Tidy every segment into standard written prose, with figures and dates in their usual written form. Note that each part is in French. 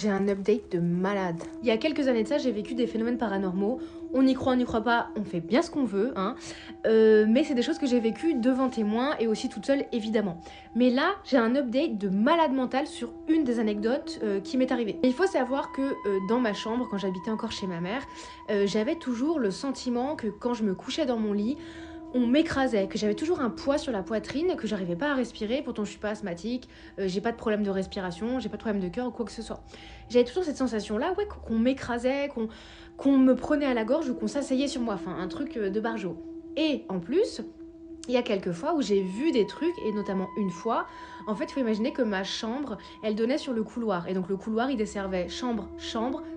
J'ai un update de malade. Il y a quelques années de ça, j'ai vécu des phénomènes paranormaux. On y croit, on n'y croit pas, on fait bien ce qu'on veut, hein. Mais c'est des choses que j'ai vécues devant témoins et aussi toute seule, évidemment. Mais là, j'ai un update de malade mental sur une des anecdotes qui m'est arrivée. Et il faut savoir que dans ma chambre, quand j'habitais encore chez ma mère, j'avais toujours le sentiment que quand je me couchais dans mon lit, on m'écrasait, que j'avais toujours un poids sur la poitrine, que j'arrivais pas à respirer, pourtant je suis pas asthmatique, j'ai pas de problème de respiration, j'ai pas de problème de cœur ou quoi que ce soit. J'avais toujours cette sensation-là, ouais, qu'on m'écrasait, qu'on me prenait à la gorge ou qu'on s'asseyait sur moi, enfin un truc de barjo. Et en plus, il y a quelques fois où j'ai vu des trucs, et notamment une fois, en fait, il faut imaginer que ma chambre, elle donnait sur le couloir. Et donc le couloir, il desservait chambre,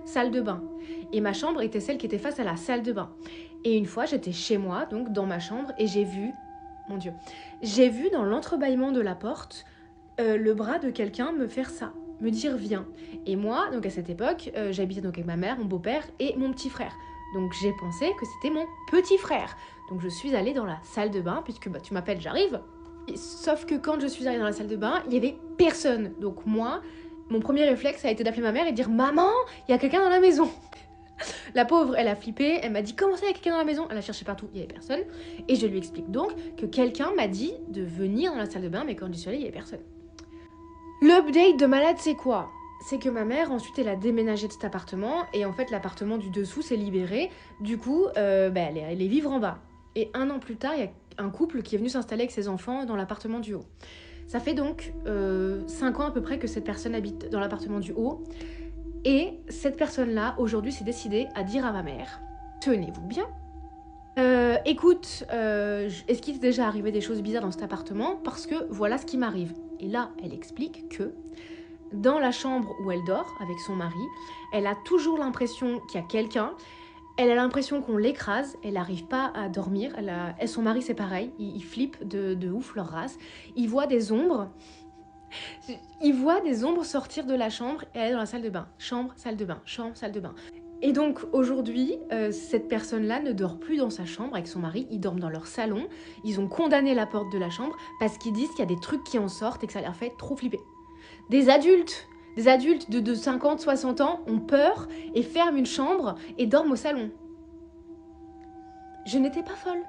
salle de bain. Et ma chambre était celle qui était face à la salle de bain. Et une fois, j'étais chez moi, donc dans ma chambre, et j'ai vu, mon Dieu, j'ai vu dans l'entrebâillement de la porte, le bras de quelqu'un me faire ça, me dire viens. Et moi, donc à cette époque, j'habitais donc avec ma mère, mon beau-père et mon petit frère. Donc j'ai pensé que c'était mon petit frère. Donc je suis allée dans la salle de bain, puisque bah, tu m'appelles, j'arrive. Sauf que quand je suis allée dans la salle de bain, il y avait personne. Donc moi, mon premier réflexe a été d'appeler ma mère et de dire « Maman, il y a quelqu'un dans la maison !» La pauvre, elle a flippé, elle m'a dit « Comment ça, il y a quelqu'un dans la maison ?» Elle a cherché partout, il n'y avait personne. Et je lui explique donc que quelqu'un m'a dit de venir dans la salle de bain, mais quand je suis allée, il n'y avait personne. L'update de malade, c'est quoi ? C'est que ma mère, ensuite, elle a déménagé de cet appartement, et en fait, l'appartement du dessous s'est libéré. Du coup, elle est allée vivre en bas. Et 1 an plus tard, il y a un couple qui est venu s'installer avec ses enfants dans l'appartement du haut. Ça fait donc 5 ans à peu près que cette personne habite dans l'appartement du haut. Et cette personne-là, aujourd'hui, s'est décidée à dire à ma mère « Tenez-vous bien ». Écoute, est-ce qu'il t'est déjà arrivé des choses bizarres dans cet appartement ? Parce que voilà ce qui m'arrive. Et là, elle explique que dans la chambre où elle dort avec son mari, elle a toujours l'impression qu'il y a quelqu'un. Elle a l'impression qu'on l'écrase, elle n'arrive pas à dormir. Et son mari, c'est pareil, il flippe de ouf leur race. Il voit des ombres. Il voit des ombres sortir de la chambre et aller dans la salle de bain. Chambre, salle de bain, chambre, salle de bain. Et donc aujourd'hui, cette personne-là ne dort plus dans sa chambre avec son mari, ils dorment dans leur salon. Ils ont condamné la porte de la chambre parce qu'ils disent qu'il y a des trucs qui en sortent et que ça leur fait trop flipper. Des adultes de 50, 60 ans ont peur et ferment une chambre et dorment au salon. Je n'étais pas folle.